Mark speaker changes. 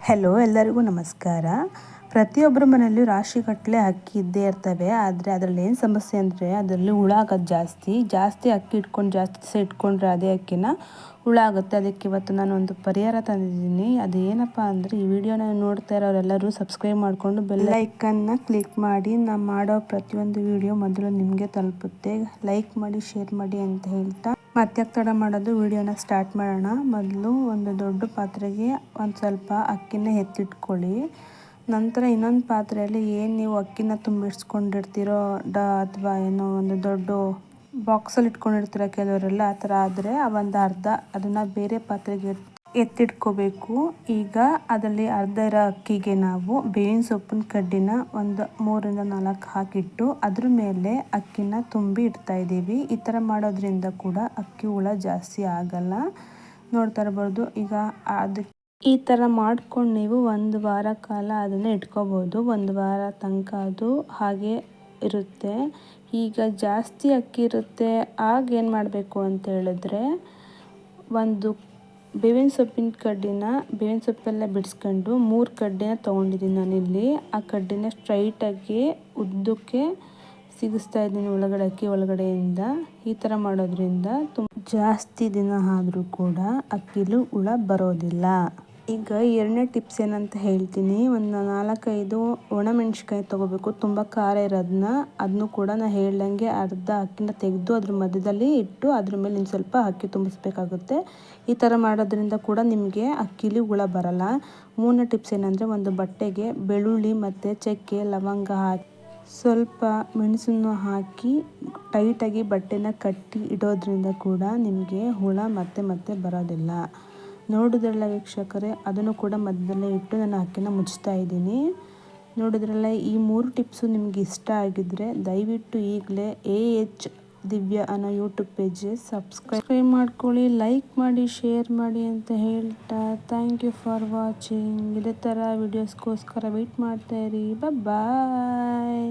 Speaker 1: Hello, ಎಲ್ಲರಿಗೂ ನಮಸ್ಕಾರ. ಪ್ರತಿಯೊಬ್ಬರ ಮನೆಯಲ್ಲೂ ರಾಶಿಗಟ್ಟಲೆ ಅಕ್ಕಿ ಇದ್ದೇ ಇರ್ತವೆ. ಆದರೆ ಅದರಲ್ಲಿ ಏನು ಸಮಸ್ಯೆ ಅಂದರೆ ಅದರಲ್ಲಿ ಹುಳ ಆಗೋದು ಜಾಸ್ತಿ ಅಕ್ಕಿ ಇಟ್ಕೊಂಡು ಜಾಸ್ತಿ ದಿವಸ ಇಟ್ಕೊಂಡ್ರೆ ಅದೇ ಅಕ್ಕಿನ ಹುಳ ಆಗುತ್ತೆ. ಅದಕ್ಕೆ ಇವತ್ತು ನಾನು ಒಂದು ಪರಿಹಾರ ತಂದಿದ್ದೀನಿ. ಅದು ಏನಪ್ಪ ಅಂದರೆ, ಈ ವಿಡಿಯೋನ ನೋಡ್ತಾ ಇರೋರೆಲ್ಲರೂ ಸಬ್ಸ್ಕ್ರೈಬ್ ಮಾಡಿಕೊಂಡು ಬೆಲ್ ಐಕನ್ನ ಕ್ಲಿಕ್ ಮಾಡಿ. ನಾನು ಮಾಡೋ ಪ್ರತಿಯೊಂದು ವಿಡಿಯೋ ಮೊದಲು ನಿಮಗೆ ತಲುಪುತ್ತೆ. ಲೈಕ್ ಮಾಡಿ, ಶೇರ್ ಮಾಡಿ ಅಂತ ಹೇಳ್ತಾ ಮತ್ತೆ ತಡ ಮಾಡೋದು, ವಿಡಿಯೋನ ಸ್ಟಾರ್ಟ್ ಮಾಡೋಣ. ಮೊದಲು ಒಂದು ದೊಡ್ಡ ಪಾತ್ರೆಗೆ ಒಂದು ಸ್ವಲ್ಪ ಅಕ್ಕಿನ ಎತ್ತಿಟ್ಕೊಳ್ಳಿ. ನಂತರ ಇನ್ನೊಂದು ಪಾತ್ರೆಯಲ್ಲಿ ಏನು ನೀವು ಅಕ್ಕಿನ ತುಂಬಿಡ್ಸ್ಕೊಂಡಿರ್ತೀರೋ ಅಥವಾ ಏನೋ ಒಂದು ದೊಡ್ಡ ಬಾಕ್ಸಲ್ಲಿ ಇಟ್ಕೊಂಡಿರ್ತೀರ ಕೆಲವರೆಲ್ಲ, ಆ ಥರ ಆದರೆ ಒಂದು ಅರ್ಧ ಅದನ್ನು ಬೇರೆ ಪಾತ್ರೆಗೆ ಎತ್ತಿಟ್ಕೋಬೇಕು. ಈಗ ಅದರಲ್ಲಿ ಅರ್ಧ ಇರೋ ಅಕ್ಕಿಗೆ ನಾವು ಬೇವಿನ ಸೊಪ್ಪಿನ ಕಡ್ಡಿನ ಒಂದು 3-4 ಹಾಕಿಟ್ಟು ಅದ್ರ ಮೇಲೆ ಅಕ್ಕಿನ ತುಂಬಿ ಇಡ್ತಾ ಇದ್ದೀವಿ. ಈ ಥರ ಮಾಡೋದ್ರಿಂದ ಕೂಡ ಅಕ್ಕಿ ಹುಳ ಜಾಸ್ತಿ ಆಗಲ್ಲ. ನೋಡ್ತಾ ಇರ್ಬೋದು. ಈಗ ಅದಕ್ಕೆ ಈ ಥರ ಮಾಡ್ಕೊಂಡು ನೀವು 1 ವಾರ ಕಾಲ ಅದನ್ನು ಇಟ್ಕೋಬೋದು. 1 ವಾರ ತನಕ ಅದು ಹಾಗೆ ಇರುತ್ತೆ. ಈಗ ಜಾಸ್ತಿ ಅಕ್ಕಿ ಇರುತ್ತೆ, ಆಗ ಏನು ಮಾಡಬೇಕು ಅಂತ ಹೇಳಿದ್ರೆ, ಒಂದು ಬೇವಿನ ಸೊಪ್ಪೆಲ್ಲ ಬಿಡಿಸ್ಕೊಂಡು 3 ಕಡ್ಡಿನ ತೊಗೊಂಡಿದ್ದೀನಿ ನಾನಿಲ್ಲಿ. ಆ ಕಡ್ಡಿನ ಸ್ಟ್ರೈಟಾಗಿ ಉದ್ದಕ್ಕೆ ಸಿಗಿಸ್ತಾ ಇದ್ದೀನಿ ಅಕ್ಕಿ ಒಳಗಡೆಯಿಂದ. ಈ ಥರ ಮಾಡೋದ್ರಿಂದ ಜಾಸ್ತಿ ದಿನ ಆದರೂ ಕೂಡ ಅಕ್ಕಿಲು ಹುಳ ಬರೋದಿಲ್ಲ. ಈಗ 2ನೇ ಟಿಪ್ಸ್ ಏನಂತ ಹೇಳ್ತೀನಿ. ಒಂದು 4-5 ಒಣಮೆಣ್ಸಿಕಾಯಿ ತೊಗೋಬೇಕು, ತುಂಬ ಖಾರ ಇರೋದನ್ನ. ಅದನ್ನು ಕೂಡ ನಾನು ಹೇಳ್ದಂಗೆ ಅರ್ಧ ಅಕ್ಕಿನ ತೆಗೆದು ಅದ್ರ ಮಧ್ಯದಲ್ಲಿ ಇಟ್ಟು ಅದ್ರ ಮೇಲೆ ಇನ್ನು ಸ್ವಲ್ಪ ಅಕ್ಕಿ ತುಂಬಿಸ್ಬೇಕಾಗುತ್ತೆ. ಈ ಥರ ಮಾಡೋದ್ರಿಂದ ಕೂಡ ನಿಮಗೆ ಅಕ್ಕಿಲಿ ಹುಳ ಬರಲ್ಲ. 3ನೇ ಟಿಪ್ಸ್ ಏನಂದರೆ, ಒಂದು ಬಟ್ಟೆಗೆ ಬೆಳ್ಳುಳ್ಳಿ ಮತ್ತು ಚಕ್ಕೆ, ಲವಂಗ ಹಾಕಿ ಸ್ವಲ್ಪ ಮೆಣಸನ್ನು ಹಾಕಿ ಟೈಟಾಗಿ ಬಟ್ಟೆನ ಕಟ್ಟಿ ಇಡೋದ್ರಿಂದ ಕೂಡ ನಿಮಗೆ ಹುಳ ಮತ್ತೆ ಬರೋದಿಲ್ಲ. ನೋಡಿದ್ರಲ್ಲ ವೀಕ್ಷಕರೇ, ಅದನ್ನು ಕೂಡ ಮಧ್ಯದಲ್ಲೇ ಇಟ್ಟು ನಾನು ಅಕ್ಕಿನ ಮುಚ್ತಾ ಇದ್ದೀನಿ. ನೋಡಿದ್ರಲ್ಲ, ಈ 3 ಟಿಪ್ಸು ನಿಮ್ಗೆ ಇಷ್ಟ ಆಗಿದ್ದರೆ ದಯವಿಟ್ಟು ಈಗಲೇ AH ದಿವ್ಯಾ ಅನ್ನೋ ಯೂಟ್ಯೂಬ್ ಪೇಜ್ಗೆ ಸಬ್ಸ್ಕ್ರೈಬ್ ಮಾಡ್ಕೊಳ್ಳಿ, ಲೈಕ್ ಮಾಡಿ, ಶೇರ್ ಮಾಡಿ ಅಂತ ಹೇಳ್ತಾ ಥ್ಯಾಂಕ್ ಯು ಫಾರ್ ವಾಚಿಂಗ್. ಇದೇ ಥರ ವೀಡಿಯೋಸ್ಗೋಸ್ಕರ ವೆಯ್ಟ್ ಮಾಡ್ತಾಯಿರಿ. ಬಾಯ್.